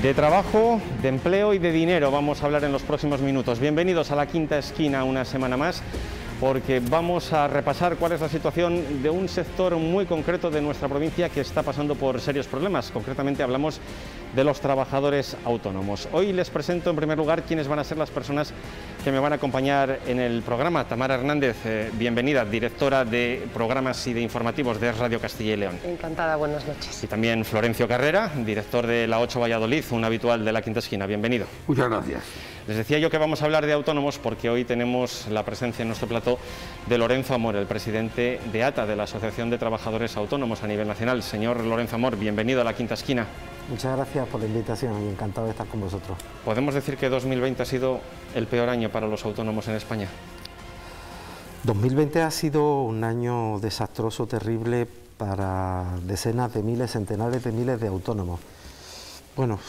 De trabajo, de empleo y de dinero vamos a hablar en los próximos minutos. Bienvenidos a La Quinta Esquina una semana más, porque vamos a repasar cuál es la situación de un sector muy concreto de nuestra provincia que está pasando por serios problemas. Concretamente hablamos de los trabajadores autónomos. Hoy les presento en primer lugar quiénes van a ser las personas que me van a acompañar en el programa. Tamara Hernández, bienvenida, directora de programas y de informativos de Radio Castilla y León. Encantada, buenas noches. Y también Florencio Carrera, director de La 8 Valladolid, un habitual de La Quinta Esquina. Bienvenido. Muchas gracias. Les decía yo que vamos a hablar de autónomos porque hoy tenemos la presencia en nuestro plató de Lorenzo Amor, el presidente de ATA, de la Asociación de Trabajadores Autónomos a nivel nacional. Señor Lorenzo Amor, bienvenido a La Quinta Esquina. Muchas gracias por la invitación y encantado de estar con vosotros. ¿Podemos decir que 2020 ha sido el peor año para los autónomos en España? 2020 ha sido un año desastroso, terrible para decenas de miles, centenares de miles de autónomos. Bueno,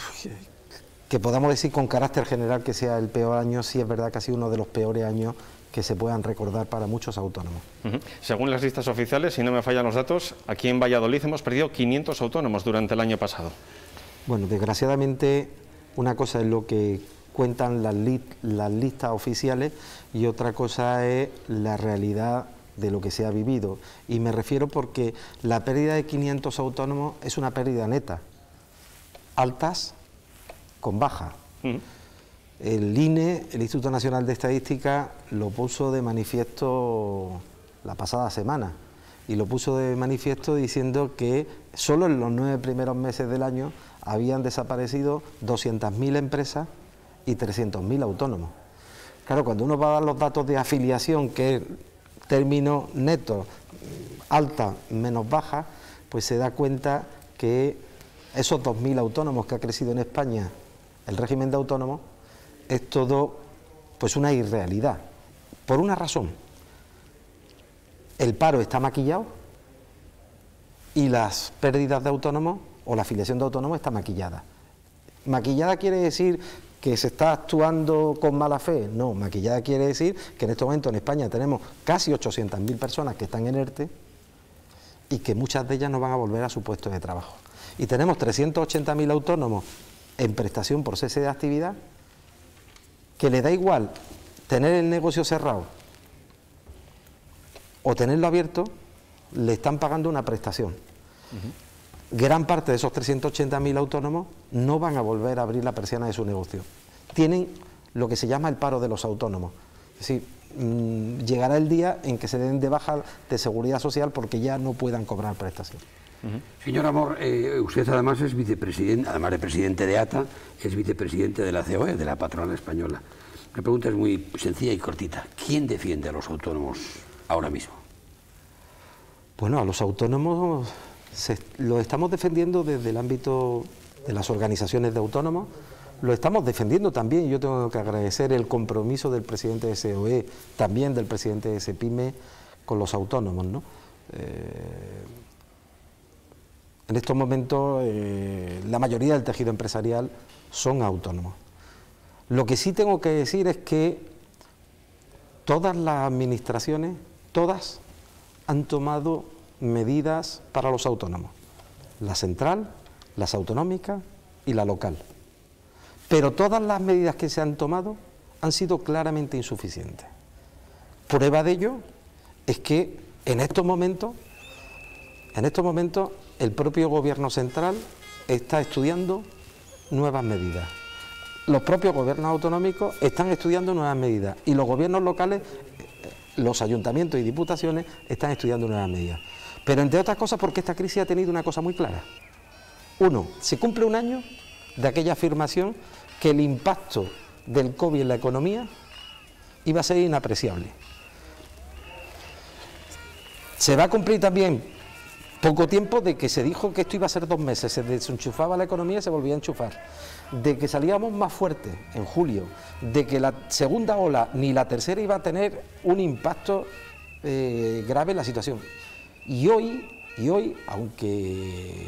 que podamos decir con carácter general que sea el peor año, sí es verdad que ha sido uno de los peores años que se puedan recordar para muchos autónomos. Según las listas oficiales, si no me fallan los datos, aquí en Valladolid hemos perdido 500 autónomos durante el año pasado. Bueno, desgraciadamente una cosa es lo que cuentan las listas oficiales y otra cosa es la realidad de lo que se ha vivido. Y me refiero porque la pérdida de 500 autónomos es una pérdida neta, altas con baja. El INE, el Instituto Nacional de Estadística, lo puso de manifiesto la pasada semana y lo puso de manifiesto diciendo que solo en los 9 primeros meses del año habían desaparecido 200.000 empresas y 300.000 autónomos. Claro, cuando uno va a dar los datos de afiliación, que es término neto, alta menos baja, pues se da cuenta que esos 2.000 autónomos que ha crecido en España el régimen de autónomos es todo pues una irrealidad, por una razón: el paro está maquillado y las pérdidas de autónomos o la afiliación de autónomos está maquillada. Maquillada quiere decir que se está actuando con mala fe. No, maquillada quiere decir que en este momento en España tenemos casi 800.000 personas que están en ERTE y que muchas de ellas no van a volver a su puesto de trabajo. Y tenemos 380.000 autónomos en prestación por cese de actividad, que le da igual tener el negocio cerrado o tenerlo abierto, le están pagando una prestación. Gran parte de esos 380.000 autónomos no van a volver a abrir la persiana de su negocio. Tienen lo que se llama el paro de los autónomos. Es decir, llegará el día en que se den de baja de seguridad social porque ya no puedan cobrar prestación. Señor Amor, usted además es vicepresidente, además de presidente de ATA, es vicepresidente de la COE, de la patronal española. La pregunta es muy sencilla y cortita. ¿Quién defiende a los autónomos ahora mismo? Bueno, a los autónomos lo estamos defendiendo desde el ámbito de las organizaciones de autónomos, lo estamos defendiendo también. Yo tengo que agradecer el compromiso del presidente de COE, también del presidente de CEPIME con los autónomos, ¿no? En estos momentos la mayoría del tejido empresarial son autónomos. Lo que sí tengo que decir es que todas las administraciones, todas, han tomado medidas para los autónomos. La central, las autonómicas y la local. Pero todas las medidas que se han tomado han sido claramente insuficientes. Prueba de ello es que en estos momentos el propio gobierno central está estudiando nuevas medidas. Los propios gobiernos autonómicos están estudiando nuevas medidas y los gobiernos locales, los ayuntamientos y diputaciones están estudiando nuevas medidas. Pero entre otras cosas porque esta crisis ha tenido una cosa muy clara. Uno, se cumple un año de aquella afirmación que el impacto del COVID en la economía iba a ser inapreciable. Se va a cumplir también poco tiempo de que se dijo que esto iba a ser 2 meses, se desenchufaba la economía y se volvía a enchufar, de que salíamos más fuertes en julio, de que la segunda ola ni la tercera iba a tener un impacto grave en la situación. Y hoy, aunque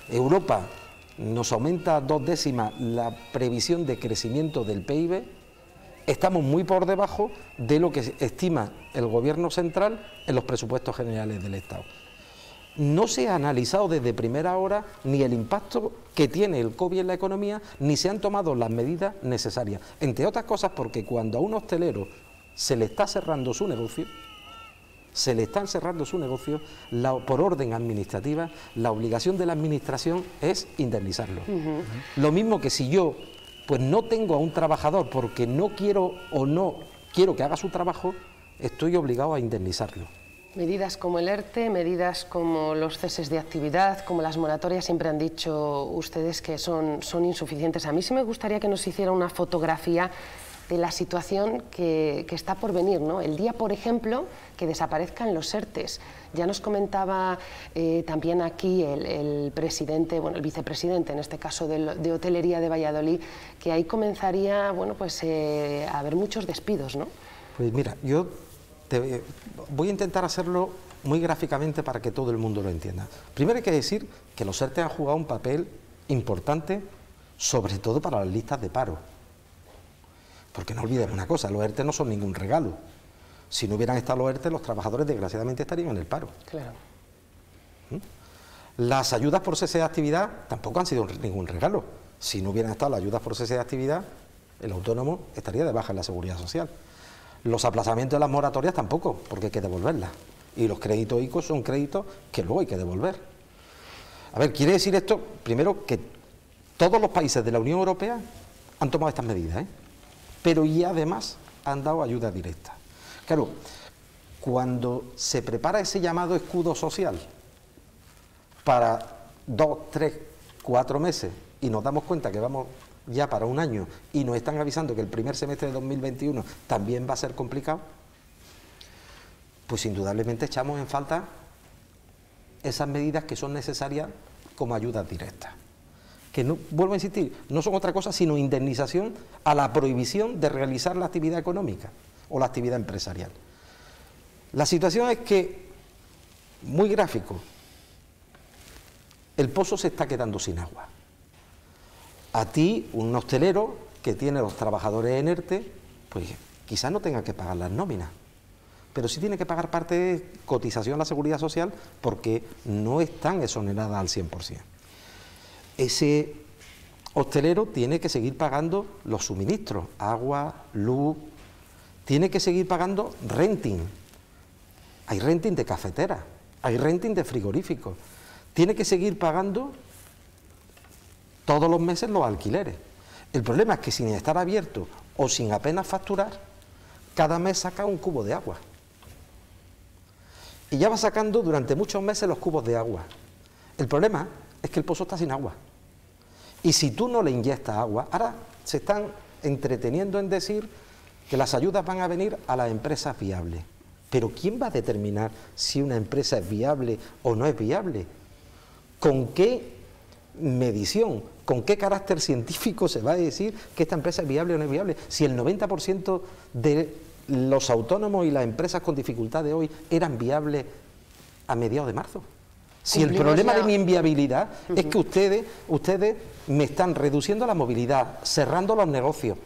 Europa nos aumenta 2 décimas la previsión de crecimiento del PIB, estamos muy por debajo de lo que estima el Gobierno central en los presupuestos generales del Estado. no se ha analizado desde primera hora ni el impacto que tiene el COVID en la economía, ni se han tomado las medidas necesarias. Entre otras cosas porque cuando a un hostelero se le está cerrando su negocio, por orden administrativa, la obligación de la administración es indemnizarlo. Lo mismo que si yo pues no tengo a un trabajador porque no quiero o no quiero que haga su trabajo, estoy obligado a indemnizarlo. Medidas como el ERTE, medidas como los ceses de actividad, como las moratorias, siempre han dicho ustedes que son insuficientes. A mí sí me gustaría que nos hiciera una fotografía de la situación que está por venir, ¿no? El día, por ejemplo, que desaparezcan los ERTEs. Ya nos comentaba también aquí el presidente, bueno, el vicepresidente, en este caso de Hotelería de Valladolid, que ahí comenzaría, bueno, pues a haber muchos despidos, ¿no? Pues mira, yo voy a intentar hacerlo muy gráficamente para que todo el mundo lo entienda. Primero hay que decir que los ERTE han jugado un papel importante, sobre todo para las listas de paro. Porque no olvidemos una cosa, los ERTE no son ningún regalo. Si no hubieran estado los ERTE, los trabajadores desgraciadamente estarían en el paro. Claro. Las ayudas por cese de actividad tampoco han sido ningún regalo. Si no hubieran estado las ayudas por cese de actividad, el autónomo estaría de baja en la Seguridad Social. Los aplazamientos de las moratorias tampoco, porque hay que devolverlas. Y los créditos ICO son créditos que luego hay que devolver. A ver, quiere decir esto, primero, que todos los países de la Unión Europea han tomado estas medidas, pero y además han dado ayuda directa. Claro, cuando se prepara ese llamado escudo social para 2, 3, 4 meses y nos damos cuenta que vamos ya para un año y nos están avisando que el primer semestre de 2021 también va a ser complicado, pues indudablemente echamos en falta esas medidas que son necesarias como ayudas directas. Que no, vuelvo a insistir, no son otra cosa sino indemnización a la prohibición de realizar la actividad económica o la actividad empresarial. La situación es que, muy gráfico, el pozo se está quedando sin agua. A ti, un hostelero que tiene los trabajadores en ERTE, pues quizás no tenga que pagar las nóminas, pero sí tiene que pagar parte de cotización a la Seguridad Social porque no están exoneradas al 100%. Ese hostelero tiene que seguir pagando los suministros, agua, luz, tiene que seguir pagando renting. Hay renting de cafetera, hay renting de frigoríficos, tiene que seguir pagando todos los meses los alquileres. El problema es que sin estar abierto o sin apenas facturar, cada mes saca un cubo de agua. Y ya va sacando durante muchos meses los cubos de agua. El problema es que el pozo está sin agua. Y si tú no le inyectas agua, ahora se están entreteniendo en decir que las ayudas van a venir a las empresas viables. Pero ¿quién va a determinar si una empresa es viable o no es viable? ¿Con qué medición, con qué carácter científico se va a decir que esta empresa es viable o no es viable? Si el 90% de los autónomos y las empresas con dificultades hoy eran viables a mediados de marzo. Si el problema de mi inviabilidad es que ustedes me están reduciendo la movilidad, cerrando los negocios.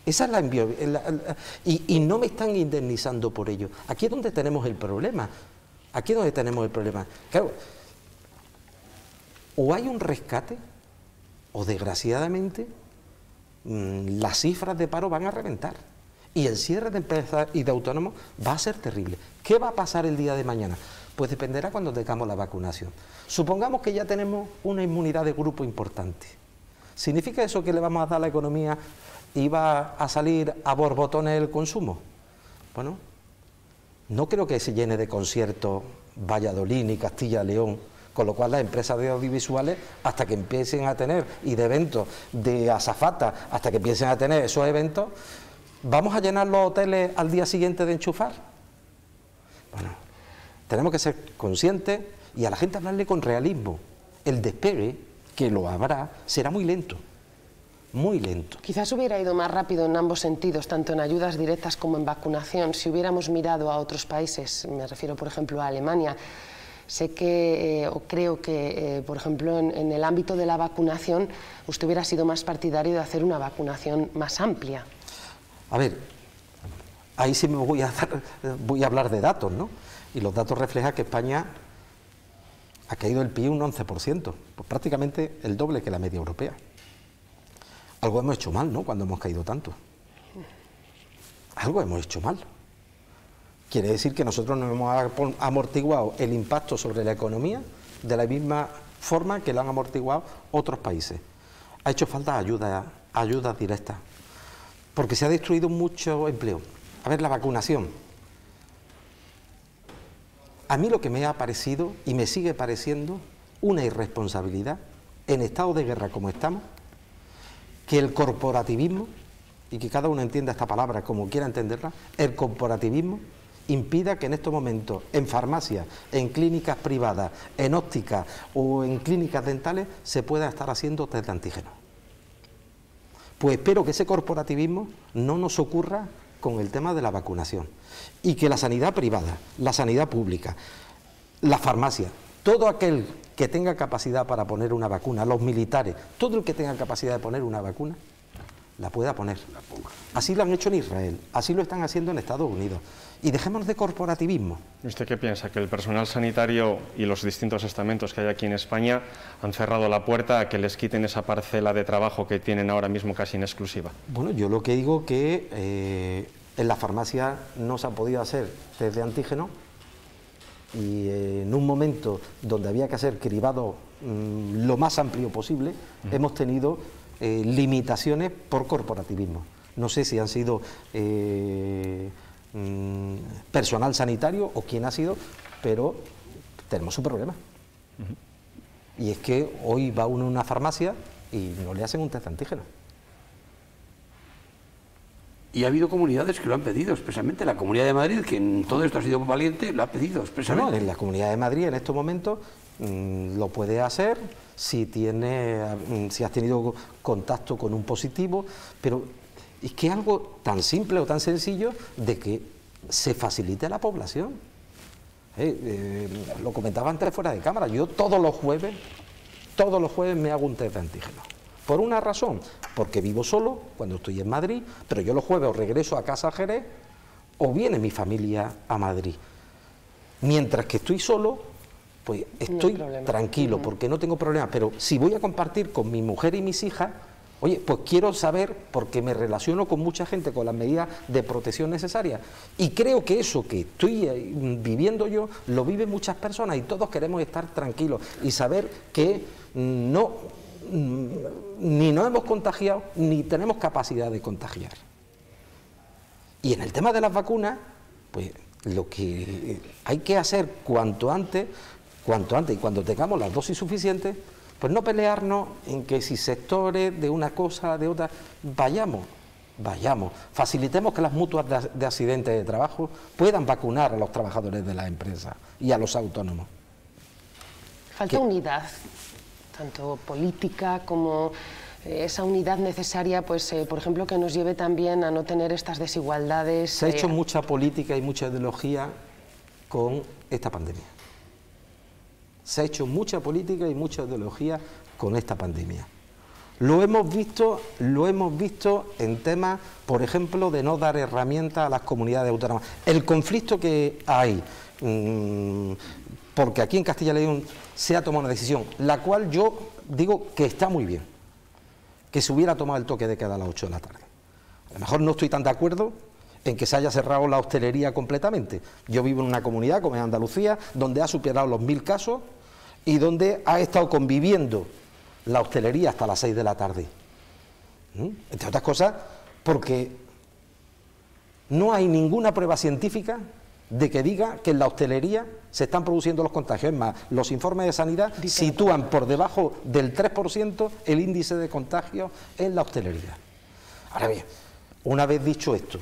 Esa es la inviabilidad. Y no me están indemnizando por ello. Aquí es donde tenemos el problema. Aquí es donde tenemos el problema. Claro, o hay un rescate, o desgraciadamente las cifras de paro van a reventar. Y el cierre de empresas y de autónomos va a ser terrible. ¿Qué va a pasar el día de mañana? Pues dependerá cuando tengamos la vacunación. Supongamos que ya tenemos una inmunidad de grupo importante. ¿Significa eso que le vamos a dar a la economía y va a salir a borbotones el consumo? Bueno, no creo que se llene de conciertos Valladolid ni Castilla-León, con lo cual las empresas de audiovisuales, hasta que empiecen a tener, y de eventos de azafata, hasta que empiecen a tener esos eventos, ¿vamos a llenar los hoteles al día siguiente de enchufar? Bueno, tenemos que ser conscientes y a la gente hablarle con realismo. El despegue, que lo habrá, será muy lento. Muy lento. Quizás hubiera ido más rápido en ambos sentidos, tanto en ayudas directas como en vacunación, si hubiéramos mirado a otros países, me refiero por ejemplo a Alemania. Sé que, o creo que, por ejemplo, en el ámbito de la vacunación, usted hubiera sido más partidario de hacer una vacunación más amplia. A ver, ahí sí me voy a hablar de datos, ¿no? Y los datos reflejan que España ha caído el PIB un 11%, pues prácticamente el doble que la media europea. Algo hemos hecho mal, ¿no?, cuando hemos caído tanto. Algo hemos hecho mal. Quiere decir que nosotros no hemos amortiguado el impacto sobre la economía de la misma forma que lo han amortiguado otros países. Ha hecho falta ayudas directas, porque se ha destruido mucho empleo. A ver, la vacunación. A mí lo que me ha parecido, y me sigue pareciendo, una irresponsabilidad, en estado de guerra como estamos, que el corporativismo, y que cada uno entienda esta palabra como quiera entenderla, el corporativismo impida que en estos momentos en farmacias, en clínicas privadas, en ópticas o en clínicas dentales se pueda estar haciendo test de antígenos. Pues espero que ese corporativismo no nos ocurra con el tema de la vacunación y que la sanidad privada, la sanidad pública, la farmacia, todo aquel que tenga capacidad para poner una vacuna, los militares, todo el que tenga capacidad de poner una vacuna, la pueda poner. Así lo han hecho en Israel, así lo están haciendo en Estados Unidos. Y dejémonos de corporativismo. ¿Usted qué piensa? ¿Que el personal sanitario y los distintos estamentos que hay aquí en España han cerrado la puerta a que les quiten esa parcela de trabajo que tienen ahora mismo casi en exclusiva? Bueno, yo lo que digo que en la farmacia no se ha podido hacer test de antígeno y en un momento donde había que hacer cribado lo más amplio posible, hemos tenido limitaciones por corporativismo. No sé si han sido personal sanitario o quién ha sido, pero tenemos un problema. Y es que hoy va uno a una farmacia y no le hacen un test de antígeno. Y ha habido comunidades que lo han pedido, especialmente la Comunidad de Madrid, que en todo esto ha sido valiente, lo ha pedido expresamente. No, en la Comunidad de Madrid en estos momentos lo puede hacer si has tenido contacto con un positivo, pero es que es algo tan simple o tan sencillo de que se facilite a la población. Lo comentaba antes fuera de cámara, yo todos los jueves me hago un test de antígeno. Por una razón, porque vivo solo cuando estoy en Madrid, pero yo los jueves o regreso a casa a Jerez o viene mi familia a Madrid. Mientras que estoy solo, pues estoy tranquilo porque no tengo problemas, pero si voy a compartir con mi mujer y mis hijas, oye, pues quiero saber, porque me relaciono con mucha gente con las medidas de protección necesarias y creo que eso que estoy viviendo yo, lo viven muchas personas y todos queremos estar tranquilos y saber que ni nos hemos contagiado ni tenemos capacidad de contagiar. Y en el tema de las vacunas, pues lo que hay que hacer cuanto antes y cuando tengamos las dosis suficientes, pues no pelearnos en que si sectores de una cosa, de otra, vayamos, facilitemos que las mutuas de accidentes de trabajo puedan vacunar a los trabajadores de las empresas y a los autónomos. Falta unidad, tanto política como esa unidad necesaria, pues por ejemplo, que nos lleve también a no tener estas desigualdades. Se ha hecho mucha política y mucha ideología con esta pandemia. Se ha hecho mucha política y mucha ideología con esta pandemia. Lo hemos visto en temas, por ejemplo, de no dar herramientas a las comunidades autónomas. El conflicto que hay, porque aquí en Castilla y León se ha tomado una decisión, la cual yo digo que está muy bien, que se hubiera tomado el toque de queda a las 8 de la tarde. A lo mejor no estoy tan de acuerdo en que se haya cerrado la hostelería completamente. Yo vivo en una comunidad como es Andalucía, donde ha superado los 1000 casos y donde ha estado conviviendo la hostelería hasta las 6 de la tarde. Entre otras cosas, porque no hay ninguna prueba científica de que diga que en la hostelería se están produciendo los contagios. Es más, los informes de sanidad sitúan por debajo del 3% el índice de contagio en la hostelería. Ahora bien, una vez dicho esto,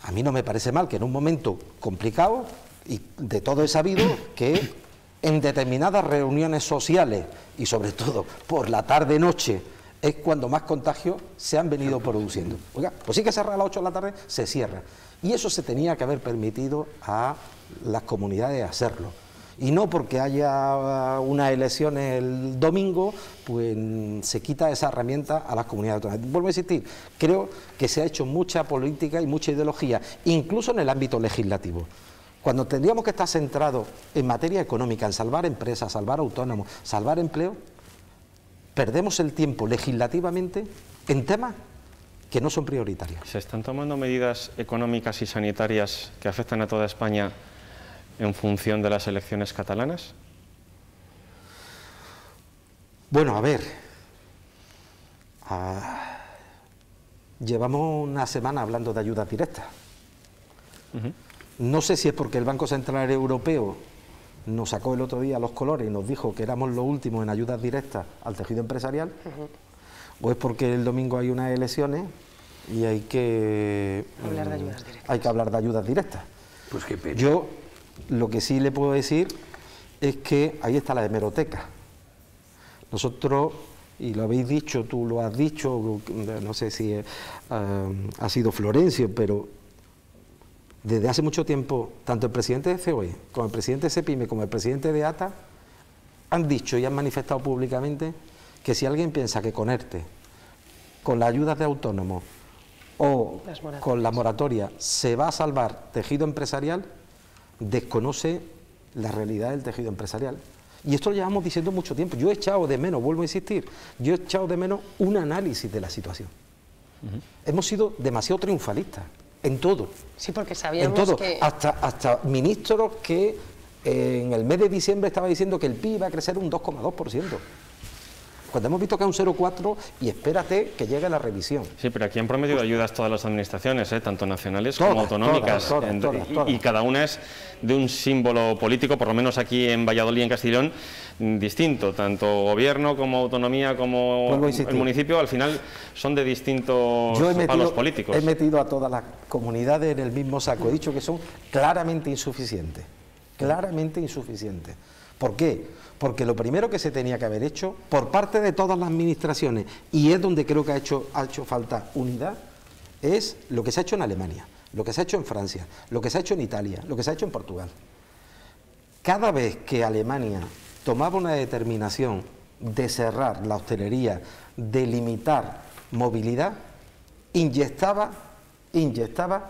a mí no me parece mal que en un momento complicado, y de todo he sabido que en determinadas reuniones sociales, y sobre todo por la tarde-noche, es cuando más contagios se han venido produciendo. Oiga, pues sí que cerrar a las 8 de la tarde, se cierra. Y eso se tenía que haber permitido a las comunidades hacerlo. Y no porque haya unas elecciones el domingo, pues se quita esa herramienta a las comunidades autónomas. Vuelvo a insistir, creo que se ha hecho mucha política y mucha ideología, incluso en el ámbito legislativo. Cuando tendríamos que estar centrados en materia económica, en salvar empresas, salvar autónomos, salvar empleo, perdemos el tiempo legislativamente en temas que no son prioritarios. ¿Se están tomando medidas económicas y sanitarias que afectan a toda España en función de las elecciones catalanas? Bueno, a ver, llevamos una semana hablando de ayudas directas. No sé si es porque el Banco Central Europeo nos sacó el otro día los colores y nos dijo que éramos los últimos en ayudas directas al tejido empresarial, o es porque el domingo hay unas elecciones y hay que hablar de ayudas directas. Pues qué pena. Yo lo que sí le puedo decir es que ahí está la hemeroteca. Nosotros, y lo habéis dicho, tú lo has dicho, no sé si ha sido Florencio, pero desde hace mucho tiempo, tanto el presidente de COE, como el presidente de CEPIME, como el presidente de ATA, han dicho y han manifestado públicamente que si alguien piensa que con ERTE, con las ayudas de autónomos o con la moratoria se va a salvar tejido empresarial, desconoce la realidad del tejido empresarial. Y esto lo llevamos diciendo mucho tiempo. Yo he echado de menos, vuelvo a insistir, yo he echado de menos un análisis de la situación. Hemos sido demasiado triunfalistas en todo. Sí, porque sabíamos en todo, que... hasta ministros que en el mes de diciembre estaba diciendo que el PIB iba a crecer un 2,2%. Cuando hemos visto que es un 0,4 y espérate que llegue la revisión. Sí, pero aquí han prometido ayudas todas las administraciones, tanto nacionales como autonómicas, todas. Y cada una es de un símbolo político, por lo menos aquí en Valladolid y en Castellón, distinto, tanto gobierno como autonomía como el municipio, al final son de distintos palos políticos. He metido a todas las comunidades en el mismo saco, he dicho que son claramente insuficientes, ¿Por qué? Porque lo primero que se tenía que haber hecho por parte de todas las administraciones, y es donde creo que ha hecho falta unidad, es lo que se ha hecho en Alemania, lo que se ha hecho en Francia, lo que se ha hecho en Italia, lo que se ha hecho en Portugal. Cada vez que Alemania tomaba una determinación de cerrar la hostelería, de limitar movilidad, inyectaba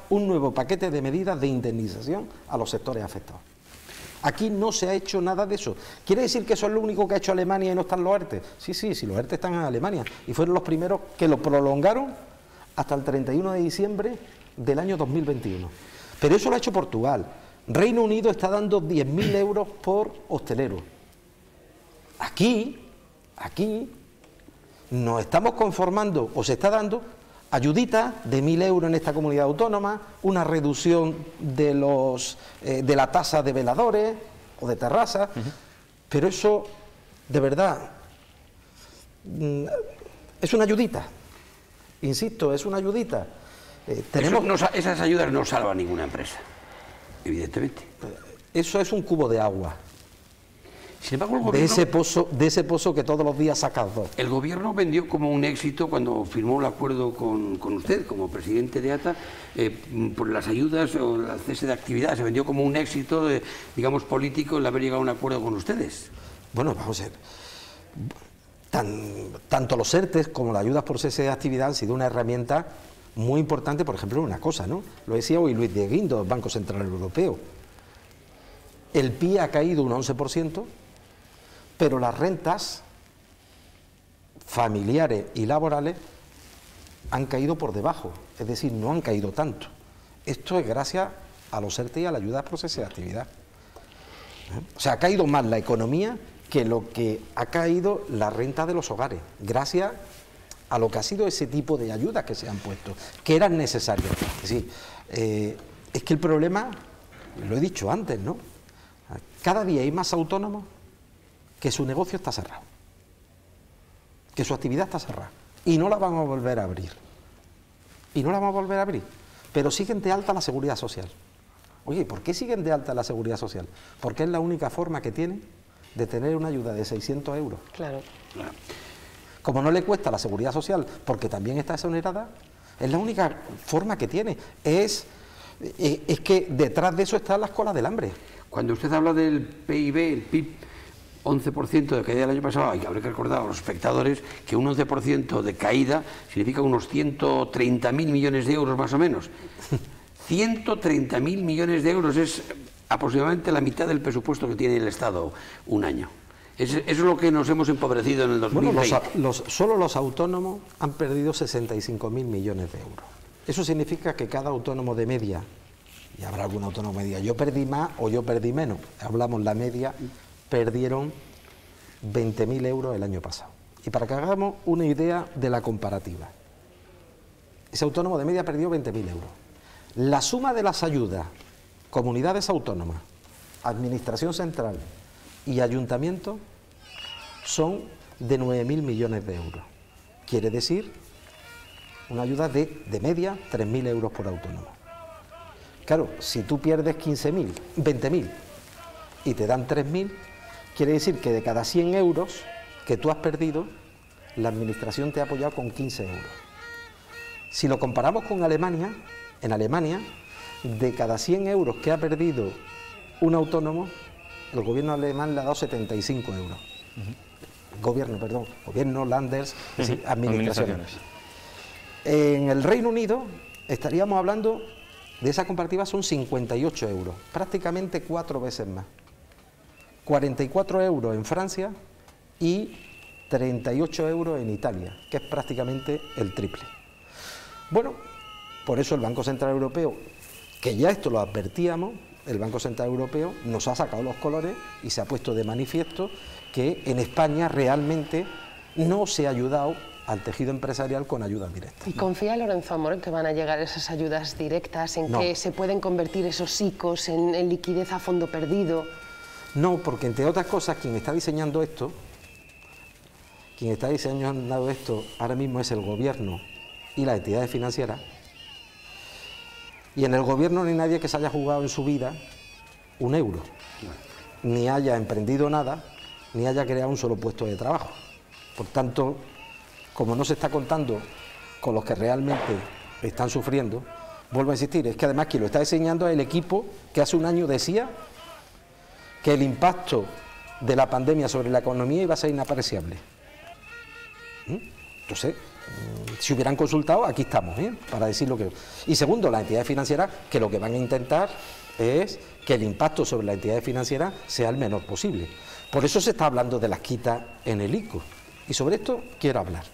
un nuevo paquete de medidas de indemnización a los sectores afectados. Aquí no se ha hecho nada de eso. ¿Quiere decir que eso es lo único que ha hecho Alemania y no están los ERTE? Sí, los ERTE están en Alemania y fueron los primeros que lo prolongaron hasta el 31 de diciembre del año 2021. Pero eso lo ha hecho Portugal. Reino Unido está dando 10.000 euros por hostelero. Aquí nos estamos conformando, o se está dando, ayudita de 1.000 euros en esta comunidad autónoma, una reducción de la tasa de veladores o de terrazas, pero eso, de verdad, es una ayudita, insisto, es una ayudita. Esas ayudas no salvan a ninguna empresa, evidentemente. Eso es un cubo de agua. Sin embargo, el gobierno, de ese pozo que todos los días sacas dos. El gobierno vendió como un éxito cuando firmó el acuerdo con usted, como presidente de ATA, por las ayudas o el cese de actividad. Se vendió como un éxito, digamos, político el haber llegado a un acuerdo con ustedes. Bueno, vamos a ver. Tanto los ERTES como las ayudas por cese de actividad han sido una herramienta muy importante, por ejemplo, en una cosa, ¿no? Lo decía hoy Luis de Guindos, del Banco Central Europeo. El PIB ha caído un 11%, pero las rentas familiares y laborales han caído por debajo, es decir, no han caído tanto. Esto es gracias a los ERTE y a la ayuda por cese de actividad. O sea, ha caído más la economía que lo que ha caído la renta de los hogares, gracias a lo que ha sido ese tipo de ayudas que se han puesto, que eran necesarias. Es decir, es que el problema, lo he dicho antes, ¿no? Cada día hay más autónomos que su negocio está cerrado, que su actividad está cerrada, y no la vamos a volver a abrir. Pero siguen de alta la seguridad social. Oye, ¿por qué siguen de alta la seguridad social? Porque es la única forma que tienen de tener una ayuda de 600 euros. Claro. Como no le cuesta la seguridad social, porque también está exonerada, es la única forma que tiene. Es que detrás de eso están las colas del hambre. Cuando usted habla del PIB, el PIB, 11% de caída del año pasado, hay que haber que recordar a los espectadores que un 11% de caída significa unos 130.000 millones de euros más o menos. 130.000 millones de euros es aproximadamente la mitad del presupuesto que tiene el Estado un año. Eso es lo que nos hemos empobrecido en el 2020. Bueno, solo los autónomos han perdido 65.000 millones de euros. Eso significa que cada autónomo de media, y habrá algún autónomo que diga, yo perdí más o yo perdí menos, hablamos la media, perdieron 20.000 euros el año pasado. Y para que hagamos una idea de la comparativa, ese autónomo de media perdió 20.000 euros. La suma de las ayudas, comunidades autónomas, administración central y ayuntamiento son de 9.000 millones de euros. Quiere decir una ayuda de media 3.000 euros por autónomo. Claro, si tú pierdes 15.000, 20.000 y te dan 3.000, quiere decir que de cada 100 euros que tú has perdido, la administración te ha apoyado con 15 euros. Si lo comparamos con Alemania, en Alemania, de cada 100 euros que ha perdido un autónomo, el gobierno alemán le ha dado 75 euros. Gobierno, Landers, es decir, administraciones. En el Reino Unido estaríamos hablando de esa comparativa, son 58 euros, prácticamente 4 veces más. 44 euros en Francia y 38 euros en Italia, que es prácticamente el triple. Bueno, por eso el Banco Central Europeo, que ya esto lo advertíamos, el Banco Central Europeo nos ha sacado los colores y se ha puesto de manifiesto que en España realmente no se ha ayudado al tejido empresarial con ayudas directas. ¿Y confía Lorenzo Amor en que van a llegar esas ayudas directas, en que se pueden convertir esos ICOs en liquidez a fondo perdido? No, porque entre otras cosas quien está diseñando esto ahora mismo es el gobierno y las entidades financieras, y en el gobierno no hay nadie que se haya jugado en su vida un euro, ni haya emprendido nada, ni haya creado un solo puesto de trabajo. Por tanto, como no se está contando con los que realmente están sufriendo, vuelvo a insistir, es que además quien lo está diseñando es el equipo que hace un año decía que el impacto de la pandemia sobre la economía iba a ser inapreciable. Entonces, si hubieran consultado, aquí estamos, para decir lo que... Y segundo, las entidades financieras, que lo que van a intentar es que el impacto sobre las entidades financieras sea el menor posible. Por eso se está hablando de las quitas en el ICO. Y sobre esto quiero hablar.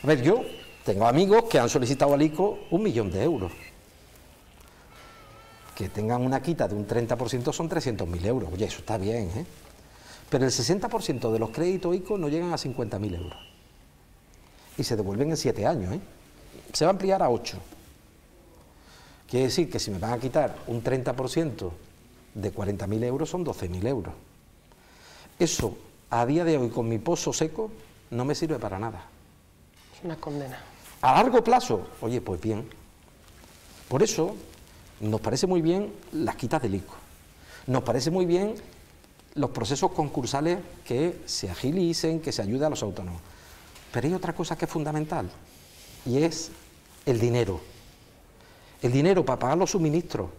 A ver, yo tengo amigos que han solicitado al ICO 1 millón de euros. Que tengan una quita de un 30% son 300.000 euros. Oye, eso está bien, Pero el 60% de los créditos ICO no llegan a 50.000 euros. Y se devuelven en 7 años, Se va a ampliar a 8. Quiere decir que si me van a quitar un 30% de 40.000 euros son 12.000 euros. Eso, a día de hoy, con mi pozo seco, no me sirve para nada. Es una condena. A largo plazo, oye, pues bien. Por eso nos parece muy bien las quitas del ICO. Nos parece muy bien los procesos concursales que se agilicen, que se ayude a los autónomos. Pero hay otra cosa que es fundamental, y es el dinero. El dinero para pagar los suministros,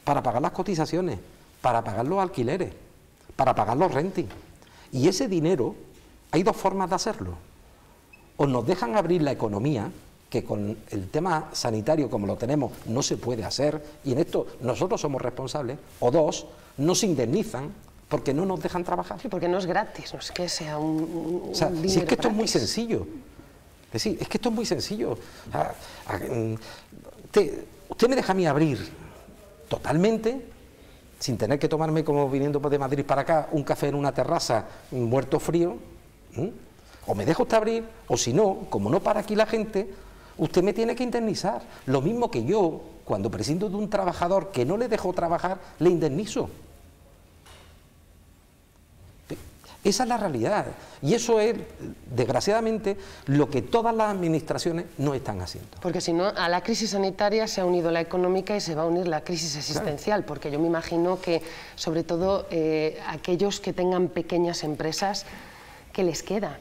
para pagar las cotizaciones, para pagar los alquileres, para pagar los renting. Y ese dinero, hay dos formas de hacerlo. O nos dejan abrir la economía, que con el tema sanitario como lo tenemos no se puede hacer, y en esto nosotros somos responsables, o dos, nos indemnizan porque no nos dejan trabajar. Sí, porque no es gratis, no es que sea un o sea, dinero si es que esto gratis. es muy sencillo. Es decir, es que esto es muy sencillo. O sea, usted me deja a mí abrir totalmente, sin tener que tomarme, como viniendo de Madrid para acá, un café en una terraza muerto frío, o me deja usted abrir, o si no, como no para aquí la gente, usted me tiene que indemnizar. Lo mismo que yo, cuando prescindo de un trabajador que no le dejo trabajar, le indemnizo. Esa es la realidad, y eso es, desgraciadamente, lo que todas las administraciones no están haciendo. Porque si no, a la crisis sanitaria se ha unido la económica y se va a unir la crisis existencial, claro. Porque yo me imagino que, sobre todo, aquellos que tengan pequeñas empresas, ¿qué les queda?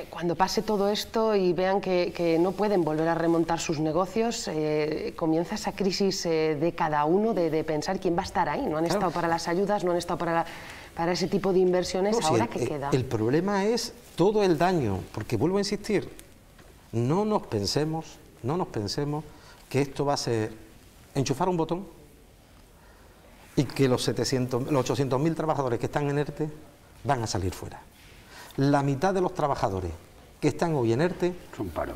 Cuando pase todo esto y vean que no pueden volver a remontar sus negocios, comienza esa crisis de cada uno, de pensar quién va a estar ahí. No han estado para las ayudas, no han estado para ese tipo de inversiones, no, ahora sí, ¿qué queda? El problema es todo el daño, porque vuelvo a insistir, no nos pensemos que esto va a ser enchufar un botón y que los 800.000 trabajadores que están en ERTE van a salir fuera. La mitad de los trabajadores que están hoy en ERTE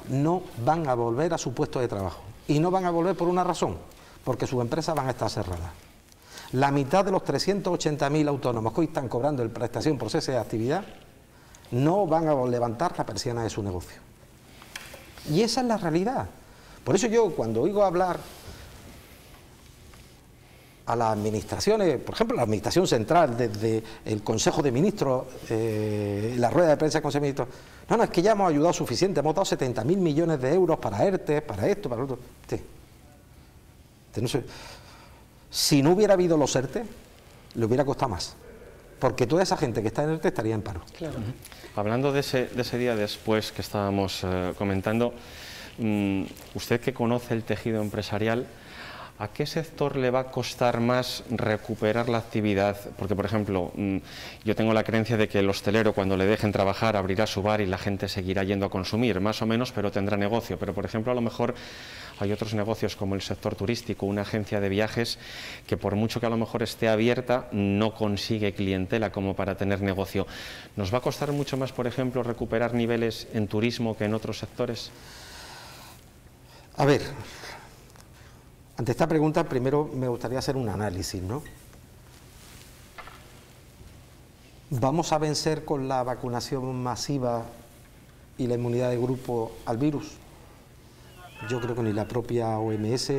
no van a volver a su puesto de trabajo. Y no van a volver por una razón, porque sus empresas van a estar cerradas. La mitad de los 380.000 autónomos que hoy están cobrando el prestación por cese de actividad no van a levantar la persiana de su negocio. Y esa es la realidad. Por eso yo, cuando oigo hablar a las administraciones, por ejemplo, la Administración Central, desde el Consejo de Ministros, la rueda de prensa del Consejo de Ministros, no, es que ya hemos ayudado suficiente, hemos dado 70.000 millones de euros para ERTE, para esto, para lo otro. No sé. Si no hubiera habido los ERTE, le hubiera costado más, porque toda esa gente que está en ERTE estaría en paro. Claro. Hablando de ese día después que estábamos comentando, usted que conoce el tejido empresarial, ¿a qué sector le va a costar más recuperar la actividad? Porque, por ejemplo, yo tengo la creencia de que el hostelero, cuando le dejen trabajar, abrirá su bar y la gente seguirá yendo a consumir, más o menos, pero tendrá negocio. Pero, por ejemplo, a lo mejor hay otros negocios como el sector turístico, una agencia de viajes, que por mucho que a lo mejor esté abierta, no consigue clientela como para tener negocio. ¿Nos va a costar mucho más, por ejemplo, recuperar niveles en turismo que en otros sectores? A ver, ante esta pregunta primero me gustaría hacer un análisis, ¿no? ¿Vamos a vencer con la vacunación masiva y la inmunidad de grupo al virus? Yo creo que ni la propia OMS,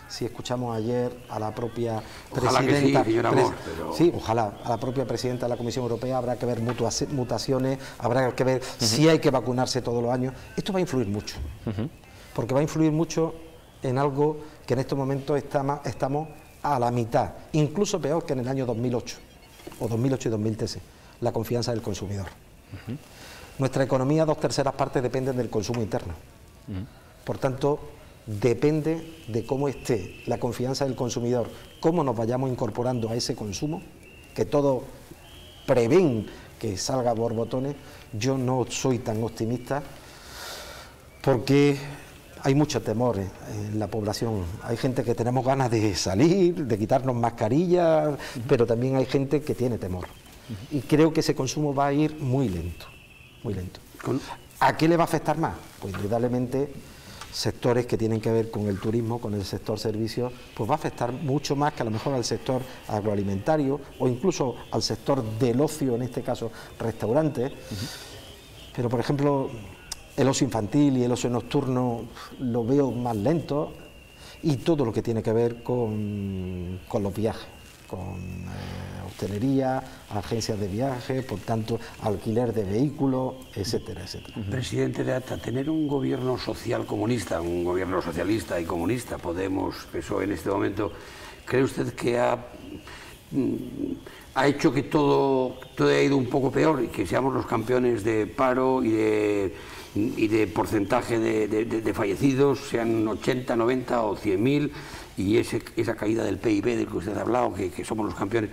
si escuchamos ayer a la propia presidenta... Ojalá que sí, señor Amor, pero... Sí, ojalá, a la propia presidenta de la Comisión Europea, habrá que ver mutaciones, habrá que ver si hay que vacunarse todos los años. Esto va a influir mucho, porque va a influir mucho en algo que en estos momentos estamos a la mitad, incluso peor que en el año 2008, o 2008 y 2013, la confianza del consumidor. Nuestra economía, 2/3 partes dependen del consumo interno. Por tanto, depende de cómo esté la confianza del consumidor, cómo nos vayamos incorporando a ese consumo, que todos prevén que salga a borbotones. Yo no soy tan optimista porque hay mucho temor en la población. Hay gente que tenemos ganas de salir, de quitarnos mascarillas, pero también hay gente que tiene temor. Y creo que ese consumo va a ir muy lento, muy lento. ¿A qué le va a afectar más? Pues indudablemente sectores que tienen que ver con el turismo, con el sector servicios, pues va a afectar mucho más que a lo mejor al sector agroalimentario o incluso al sector del ocio, en este caso restaurantes. Pero, por ejemplo, el ocio infantil y el ocio nocturno lo veo más lento, y todo lo que tiene que ver con los viajes, con hostelería, agencias de viaje, por tanto, alquiler de vehículos, etcétera, etcétera. Presidente de ATA, tener un gobierno social comunista, un gobierno socialista y comunista, Podemos, PSOE en este momento, ¿cree usted que ha hecho que todo haya ido un poco peor y que seamos los campeones de paro y de porcentaje de fallecidos, sean 80, 90 o 100.000, y esa caída del PIB del que usted ha hablado, que somos los campeones?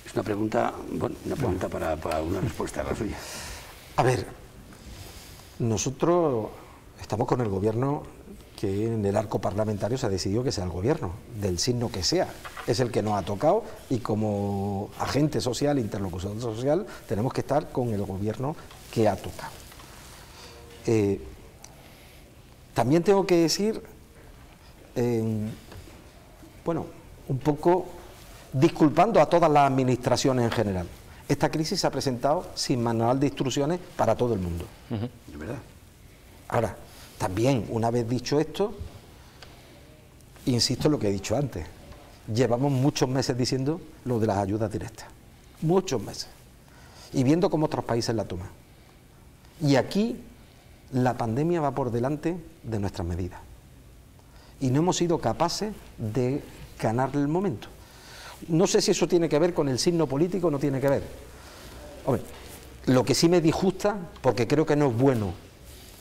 Es una pregunta, bueno, para una respuesta a la suya. A ver, nosotros estamos con el gobierno que en el arco parlamentario se ha decidido que sea el gobierno, del signo que sea. Es el que nos ha tocado, y como agente social, interlocutor social, tenemos que estar con el gobierno que ha tocado. También tengo que decir, bueno, un poco disculpando a todas las administraciones en general, esta crisis se ha presentado sin manual de instrucciones para todo el mundo. ¿De verdad? Ahora, también, una vez dicho esto, insisto en lo que he dicho antes, llevamos muchos meses diciendo lo de las ayudas directas, muchos meses, y viendo cómo otros países la toman. Y aquí la pandemia va por delante de nuestras medidas, y no hemos sido capaces de ganarle el momento. No sé si eso tiene que ver con el signo político o no tiene que ver. Hombre, lo que sí me disgusta, porque creo que no es bueno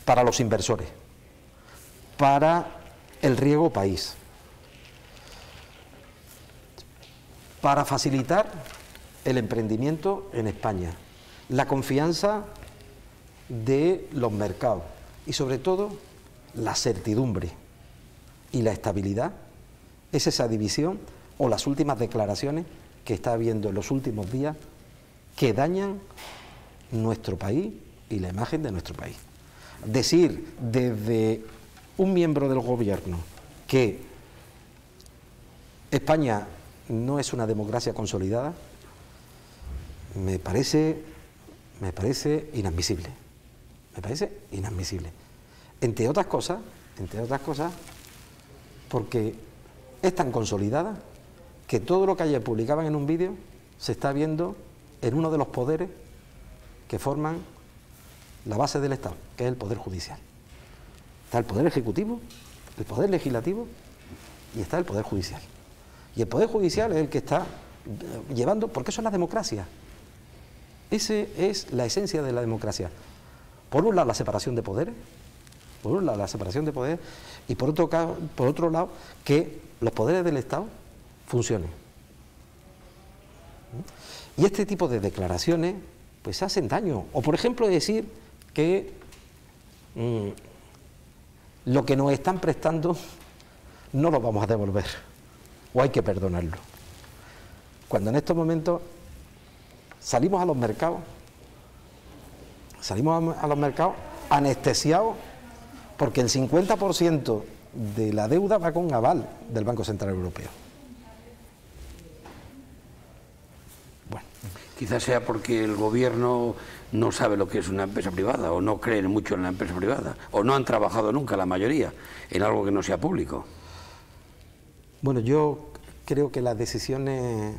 para los inversores, para el riego país, para facilitar el emprendimiento en España, la confianza de los mercados y sobre todo la certidumbre y la estabilidad, es esa división o las últimas declaraciones que está habiendo en los últimos días que dañan nuestro país y la imagen de nuestro país. Decir desde un miembro del gobierno que España no es una democracia consolidada me parece inadmisible. Me parece inadmisible. Entre otras cosas, porque es tan consolidada que todo lo que ayer publicaban en un vídeo se está viendo en uno de los poderes que forman la base del Estado, que es el Poder Judicial. Está el Poder Ejecutivo, el Poder Legislativo y está el Poder Judicial. Y el Poder Judicial es el que está llevando, porque eso es la democracia. Esa es la esencia de la democracia. Por un lado la separación de poderes, y por otro lado que los poderes del Estado funcionen. Y este tipo de declaraciones pues hacen daño. O por ejemplo decir que lo que nos están prestando no lo vamos a devolver, o hay que perdonarlo. Cuando en estos momentos salimos a los mercados anestesiados porque el 50% de la deuda va con aval del Banco Central Europeo. Bueno, quizás sea porque el gobierno no sabe lo que es una empresa privada, o no creen mucho en la empresa privada, o no han trabajado nunca la mayoría en algo que no sea público. Bueno, yo creo que las decisiones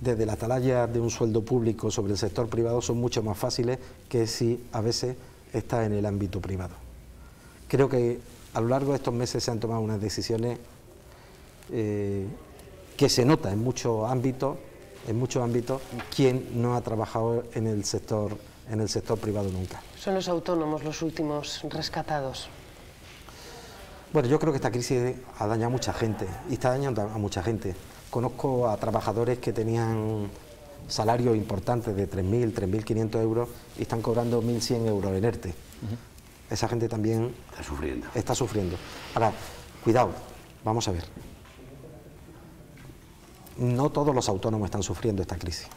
desde la atalaya de un sueldo público sobre el sector privado son mucho más fáciles que si a veces está en el ámbito privado. Creo que a lo largo de estos meses se han tomado unas decisiones que se nota en muchos ámbitos, quien no ha trabajado en el sector privado nunca. Son los autónomos los últimos rescatados. Bueno, yo creo que esta crisis ha dañado a mucha gente y está dañando a mucha gente. Conozco a trabajadores que tenían salarios importantes de 3.000, 3.500 euros y están cobrando 1.100 euros en ERTE. Esa gente también está sufriendo. Ahora, cuidado, vamos a ver. No todos los autónomos están sufriendo esta crisis.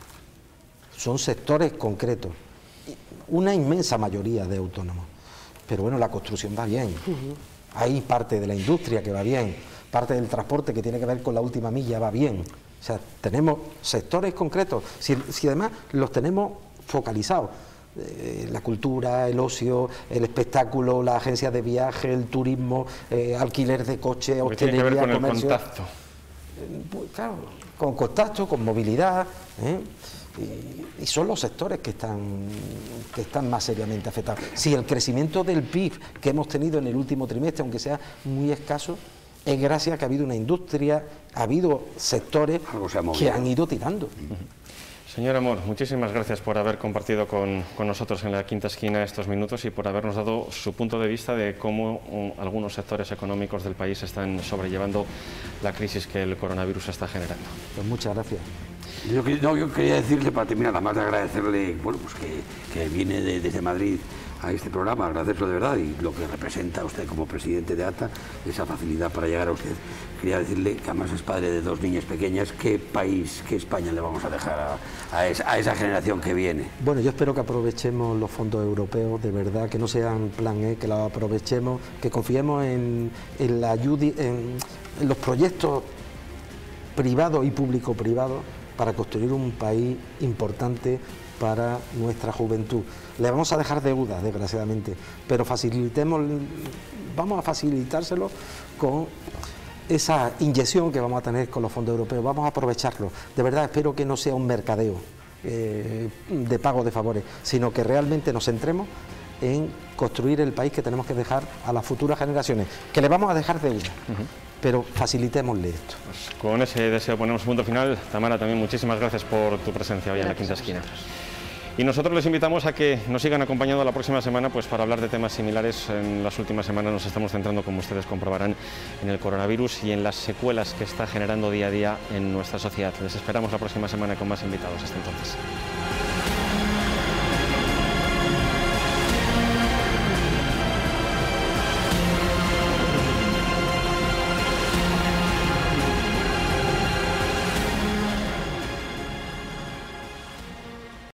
Son sectores concretos, una inmensa mayoría de autónomos. Pero bueno, la construcción va bien. Hay parte de la industria que va bien, parte del transporte que tiene que ver con la última milla va bien. O sea, tenemos sectores concretos, si además los tenemos focalizados. La cultura, el ocio, el espectáculo, la agencia de viaje, el turismo, alquiler de coche, hostelería, tiene que ver con comercio. El contacto. Pues, claro, con contacto, con movilidad, y son los sectores que están más seriamente afectados. Si el crecimiento del PIB que hemos tenido en el último trimestre, aunque sea muy escaso, es gracias a que ha habido una industria, ha habido sectores que han ido tirando. Señor Amor, muchísimas gracias por haber compartido con nosotros en La Quinta Esquina estos minutos y por habernos dado su punto de vista de cómo algunos sectores económicos del país están sobrellevando la crisis que el coronavirus está generando. Pues muchas gracias. Yo quería decirle, para terminar, además de agradecerle, bueno, pues que viene desde Madrid a este programa, agradecerlo de verdad y lo que representa a usted como presidente de ATA, esa facilidad para llegar a usted. Quería decirle que además es padre de 2 niñas pequeñas, ¿qué país, qué España le vamos a dejar a esa generación que viene? Bueno, yo espero que aprovechemos los fondos europeos, de verdad, que no sean plan E, que los aprovechemos, que confiemos en la ayuda, en los proyectos privados y público-privados para construir un país importante para nuestra juventud. Le vamos a dejar deuda, desgraciadamente, pero vamos a facilitárselo con esa inyección que vamos a tener con los fondos europeos. Vamos a aprovecharlo. De verdad espero que no sea un mercadeo de pago de favores, sino que realmente nos centremos en construir el país que tenemos que dejar a las futuras generaciones, que le vamos a dejar deuda. Pero facilitémosle esto. Pues con ese deseo ponemos punto final. Tamara, también muchísimas gracias por tu presencia hoy en La Quinta Esquina. Y nosotros les invitamos a que nos sigan acompañando la próxima semana pues para hablar de temas similares. En las últimas semanas nos estamos centrando, como ustedes comprobarán, en el coronavirus y en las secuelas que está generando día a día en nuestra sociedad. Les esperamos la próxima semana con más invitados. Hasta entonces.